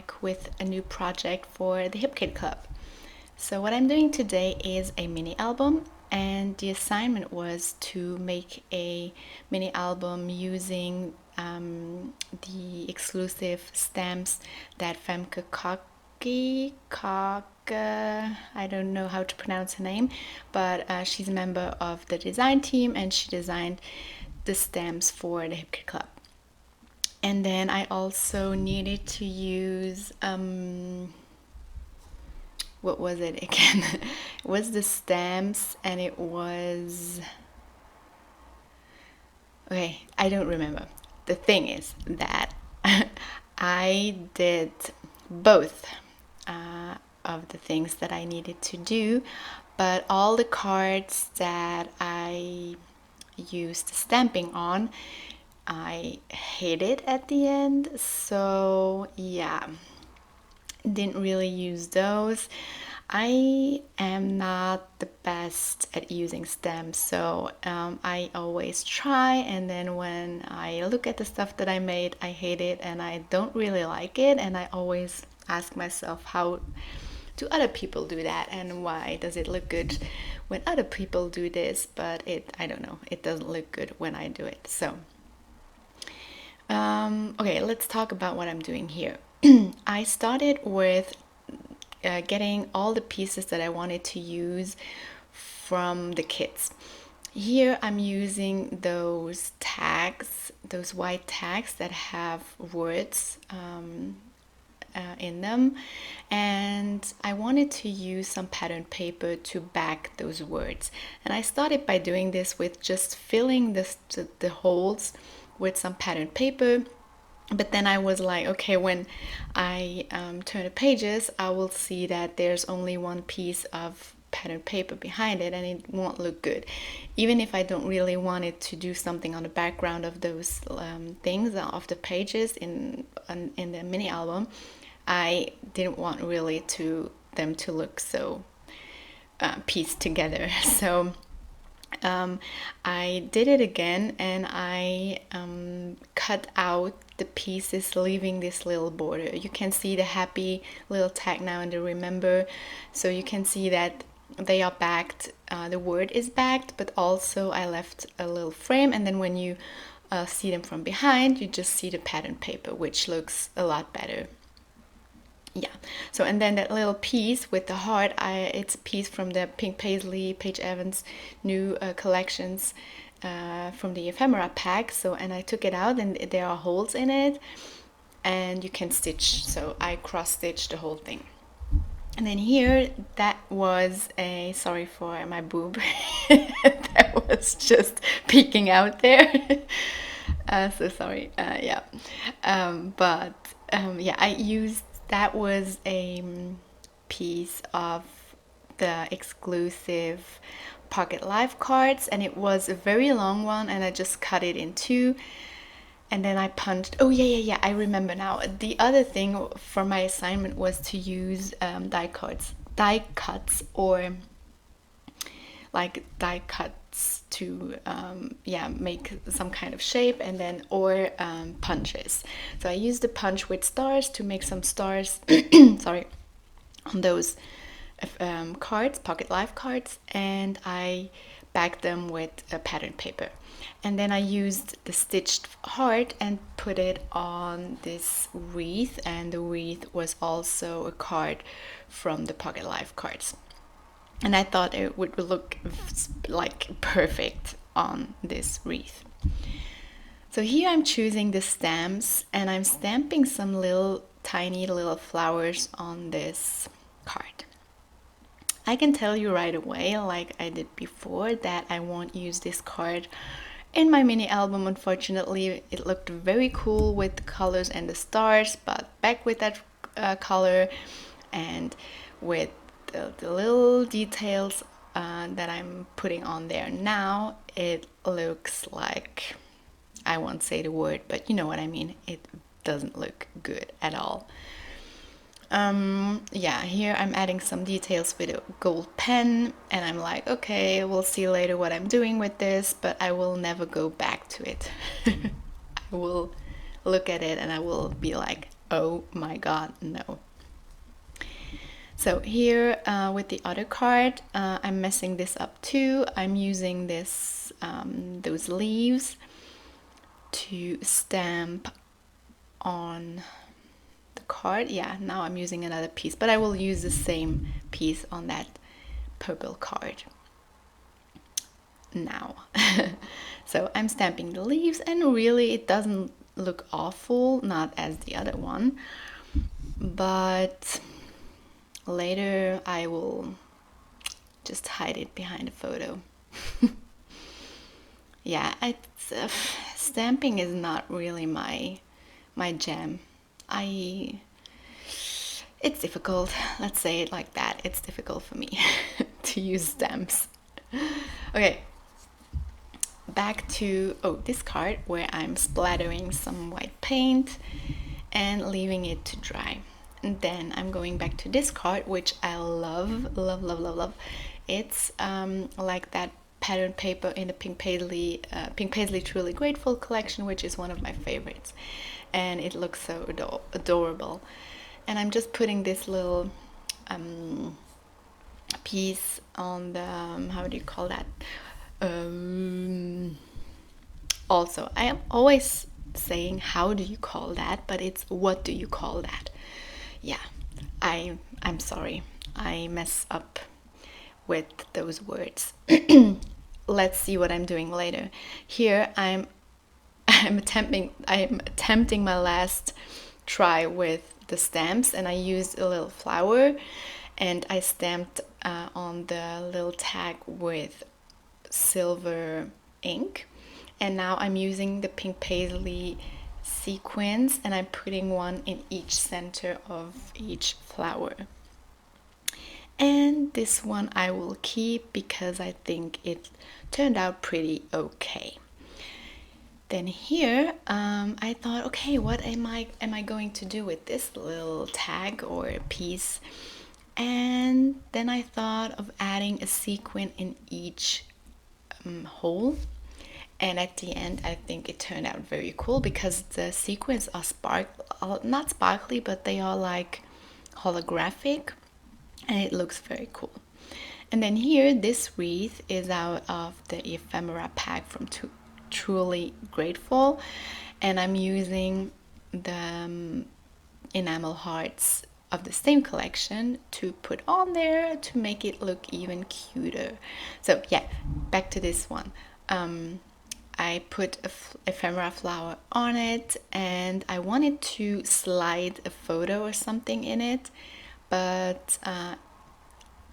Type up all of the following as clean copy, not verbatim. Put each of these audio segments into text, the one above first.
back with a new project for the Hip Kid Club. So what I'm doing today is a mini album, and the assignment was to make a mini album using the exclusive stamps that Femke I don't know how to pronounce her name, but she's a member of the design team, and she designed the stamps for the Hip Kid Club. And then I also needed to use what was it again? It was the stamps, and it was, okay, I don't remember. The thing is that I did both of the things that I needed to do, but all the cards that I used stamping on, I hated at the end. So yeah, didn't really use those. I am not the best at using stamps, so I always try, and then when I look at the stuff that I made, I hate it and I don't really like it, and I always ask myself, how do other people do that, and why does it look good when other people do this, but I don't know, it doesn't look good when I do it. So okay, let's talk about what I'm doing here. I started with getting all the pieces that I wanted to use from the kits. Here I'm using those tags, those white tags that have words in them, and I wanted to use some pattern paper to back those words. And I started by doing this with just filling the holes with some pattern paper. But then I was like, okay, when I turn the pages, I will see that there's only one piece of pattern paper behind it, and it won't look good. Even if I don't really want it to do something on the background of those things of the pages in the mini album, I didn't want really them to look so pieced together. So I did it again, and I cut out the pieces, leaving this little border. You can see the happy little tag now and the remember, so you can see that they are backed, the word is backed, but also I left a little frame, and then when you see them from behind, you just see the pattern paper, which looks a lot better. Yeah, so and then that little piece with the heart, it's a piece from the Pink Paisley Paige Evans new collections from the ephemera pack. So, and I took it out, and there are holes in it, and you can stitch. So I cross stitched the whole thing. And then here, that was a, sorry for my boob, that was just peeking out there. So sorry. Yeah, but yeah, I used, that was a piece of the exclusive Pocket Life cards, and it was a very long one, and I just cut it in two, and then I punched. Oh yeah, I remember now. The other thing for my assignment was to use die cuts, or like die cuts to make some kind of shape, and then or punches. So I used the punch with stars to make some stars sorry, on those cards, Pocket Life cards, and I backed them with a pattern paper. And then I used the stitched heart and put it on this wreath, and the wreath was also a card from the Pocket Life cards. And I thought it would look like perfect on this wreath. So here I'm choosing the stamps, and I'm stamping some tiny little flowers on this card. I can tell you right away, like I did before, that I won't use this card in my mini album. Unfortunately, it looked very cool with the colors and the stars, but back with that color and with the little details that I'm putting on there now, it looks like, I won't say the word, but you know what I mean. It doesn't look good at all. Yeah, here I'm adding some details with a gold pen, and I'm like, okay, we'll see later what I'm doing with this, but I will never go back to it. I will look at it and I will be like, Oh my god, no. So here with the other card, I'm messing this up too. I'm using this those leaves to stamp on the card. Yeah, now I'm using another piece, but I will use the same piece on that purple card now. So I'm stamping the leaves, and really it doesn't look awful, not as the other one, but later I will just hide it behind a photo. Yeah, stamping is not really my jam. I It's difficult. Let's say it like that. It's difficult for me to use stamps. Okay, back to this card where I'm splattering some white paint and leaving it to dry. And then I'm going back to this card, which I love, love, love, love, love. It's like that pattern paper in the Pink Paisley Truly Grateful collection, which is one of my favorites, and it looks so adorable. And I'm just putting this little piece on the how do you call that? Also, I am always saying how do you call that, but it's what do you call that? Yeah, I'm sorry, I mess up with those words. Let's see what I'm doing later. Here I'm attempting my last try with the stamps, and I used a little flower and I stamped on the little tag with silver ink, and now I'm using the Pink Paisley sequins and I'm putting one in each center of each flower. And this one I will keep because I think it turned out pretty okay. Then here I thought, okay, what am I going to do with this little tag or piece? And then I thought of adding a sequin in each hole. And at the end, I think it turned out very cool because the sequins are not sparkly, but they are like holographic, and it looks very cool. And then here, this wreath is out of the ephemera pack from Truly Grateful, and I'm using the enamel hearts of the same collection to put on there to make it look even cuter. So yeah, back to this one. I put a ephemera flower on it, and I wanted to slide a photo or something in it, but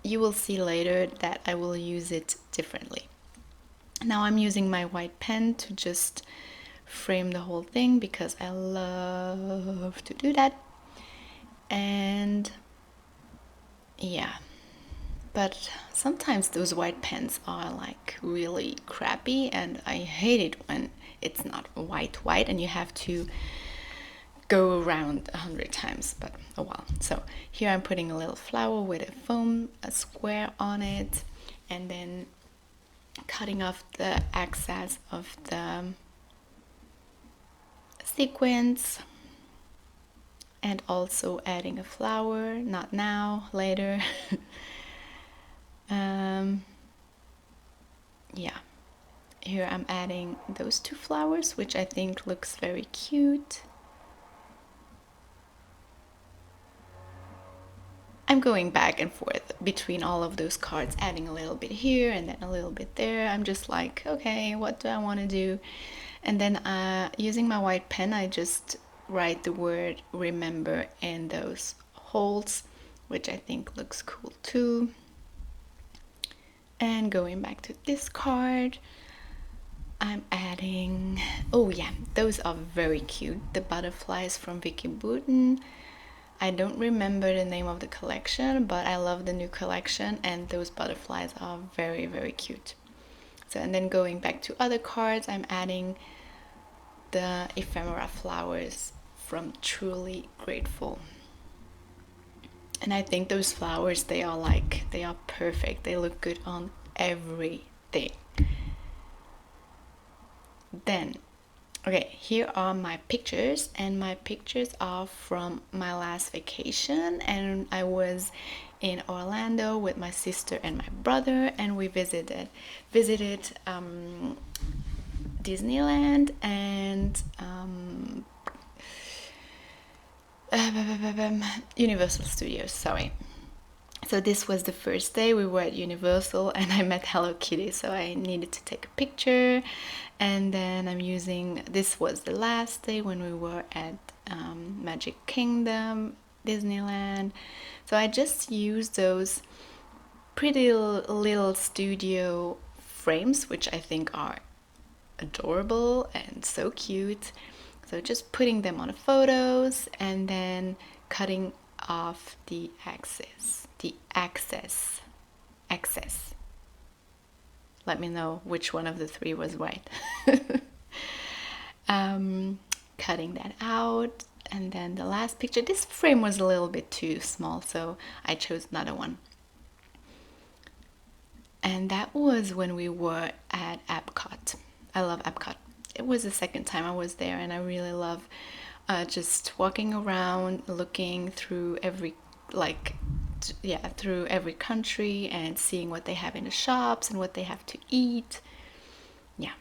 you will see later that I will use it differently. Now I'm using my white pen to just frame the whole thing because I love to do that. And yeah, but sometimes those white pens are like really crappy, and I hate it when it's not white and you have to go around 100 times, but oh well. So here I'm putting a little flower with a square on it, and then cutting off the excess of the sequins, and also adding a flower, not now, later. Yeah, here I'm adding those two flowers, which I think looks very cute. I'm going back and forth between all of those cards, adding a little bit here and then a little bit there. I'm just like, okay, what do I want to do? And then using my white pen, I just write the word remember in those holes, which I think looks cool too. And going back to this card, I'm adding, oh yeah, those are very cute, the butterflies from Vicky Boutin. I don't remember the name of the collection, but I love the new collection, and those butterflies are very, very cute. So, and then going back to other cards, I'm adding the ephemera flowers from Truly Grateful. And I think those flowers, they are perfect. They look good on everything. Then Okay, here are my pictures, and my pictures are from my last vacation, and I was in Orlando with my sister and my brother, and we visited Disneyland and Universal Studios. Sorry. So this was the first day we were at Universal, and I met Hello Kitty, so I needed to take a picture. And then this was the last day when we were at Magic Kingdom, Disneyland. So I just used those pretty little studio frames, which I think are adorable and so cute. So just putting them on the photos and then cutting off the excess. Let me know which one of the three was right. Cutting that out, and then the last picture. This frame was a little bit too small, so I chose another one. And that was when we were at Epcot. I love Epcot. It was the second time I was there, and I really love just walking around, looking through through every country and seeing what they have in the shops and what they have to eat. Yeah.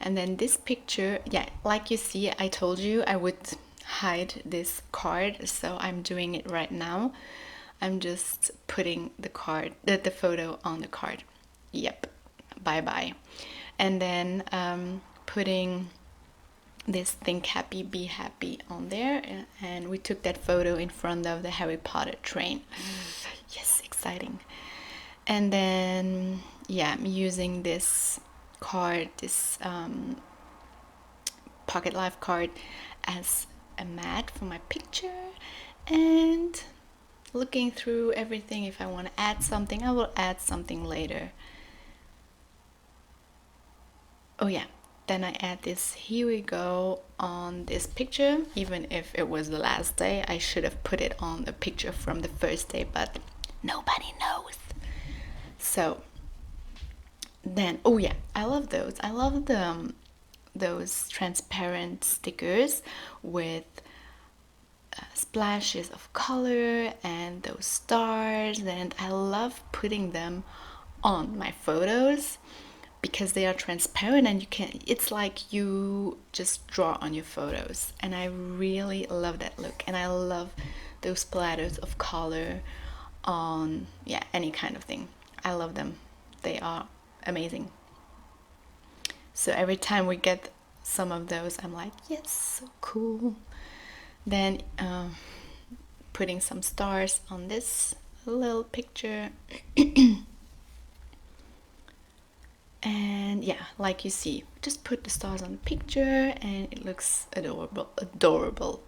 And then this picture, yeah, like you see, I told you I would hide this card, so I'm doing it right now. I'm just putting the photo on the card. Yep. Bye bye. And then putting this think happy, be happy on there, and we took that photo in front of the Harry Potter train. Yes, exciting. And then yeah, I'm using this card, this Pocket Life card, as a mat for my picture, and looking through everything. If I want to add something, I will add something later. Oh yeah, then I add this "here we go" on this picture. Even if it was the last day, I should have put it on a picture from the first day, but nobody knows. So then, oh yeah, I love those. I love those transparent stickers with splashes of color and those stars, and I love putting them on my photos because they are transparent, and it's like you just draw on your photos, and I really love that look. And I love those splatters of color on any kind of thing. I love them. They are amazing. So every time we get some of those, I'm like, yes, so cool. Then putting some stars on this little picture. And yeah, like you see, just put the stars on the picture and it looks adorable.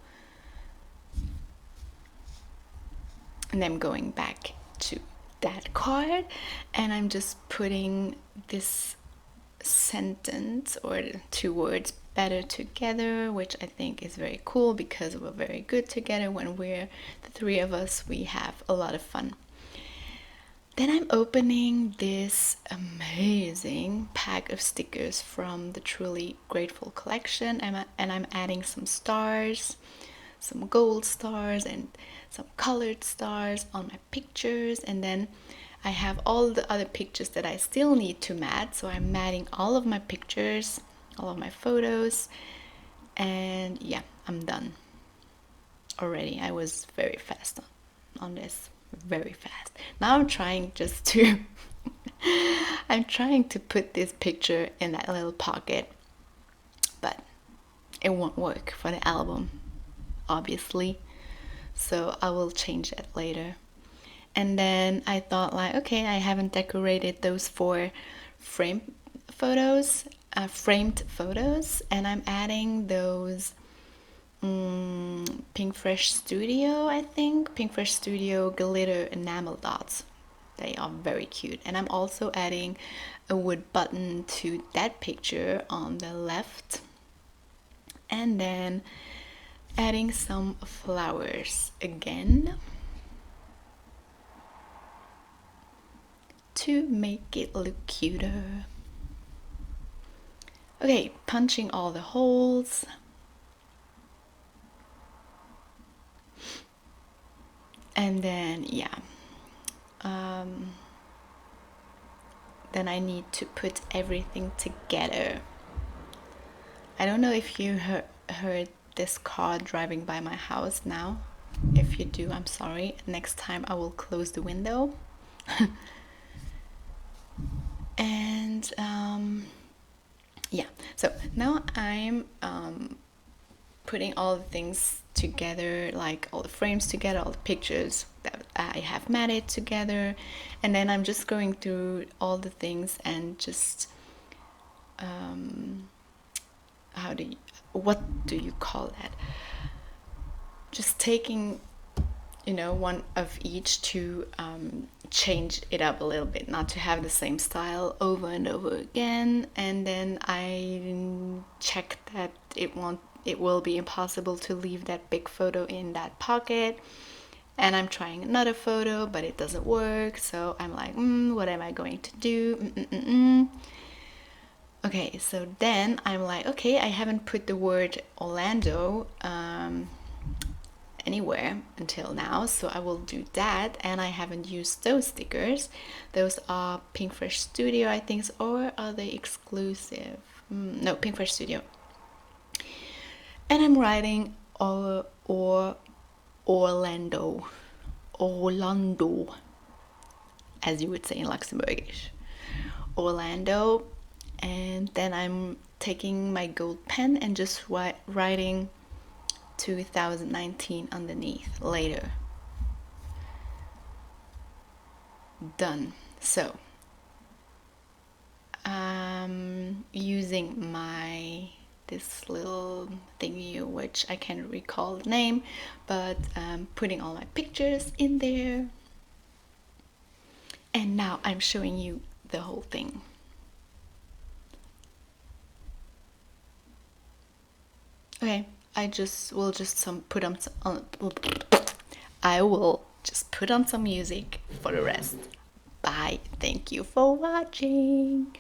And I'm going back to that card, and I'm just putting this sentence or 2 words, "better together," which I think is very cool because we're very good together. When we're the 3 of us, we have a lot of fun. Then I'm opening this amazing pack of stickers from the Truly Grateful collection, and I'm adding some stars, some gold stars and some colored stars on my pictures. And then I have all the other pictures that I still need to mat, so I'm matting all of my pictures, all of my photos, and yeah, I'm done already. I was very fast on this, very fast. Now I'm trying just to I'm trying to put this picture in that little pocket, but it won't work for the album, obviously, so I will change that later. And then I thought, like, okay, I haven't decorated those 4 framed photos, and I'm adding those Pink Fresh Studio, I think, Pink Fresh Studio glitter enamel dots. They are very cute. And I'm also adding a wood button to that picture on the left, and then adding some flowers again to make it look cuter. Okay, punching all the holes. And then, yeah. Then I need to put everything together. I don't know if you heard this car driving by my house now. If you do, I'm sorry. Next time I will close the window. And yeah, so now I'm putting all the things together, like all the frames together, all the pictures that I have matted together, and then I'm just going through all the things and just what do you call that? Just taking, one of each to change it up a little bit, not to have the same style over and over again. And then I check that it will be impossible to leave that big photo in that pocket. And I'm trying another photo, but it doesn't work. So I'm like, what am I going to do? Okay, so then I'm like, okay, I haven't put the word Orlando anywhere until now, so I will do that. And I haven't used those stickers. Those are Pinkfresh Studio, I think, or are they exclusive? No, Pinkfresh Studio. And I'm writing Orlando, as you would say in Luxembourgish, Orlando. And then I'm taking my gold pen and just writing 2019 underneath later. Done. So I'm using this little thingy, which I can't recall the name, but putting all my pictures in there. And now I'm showing you the whole thing. Okay, I will just put on some music for the rest. Bye. Thank you for watching.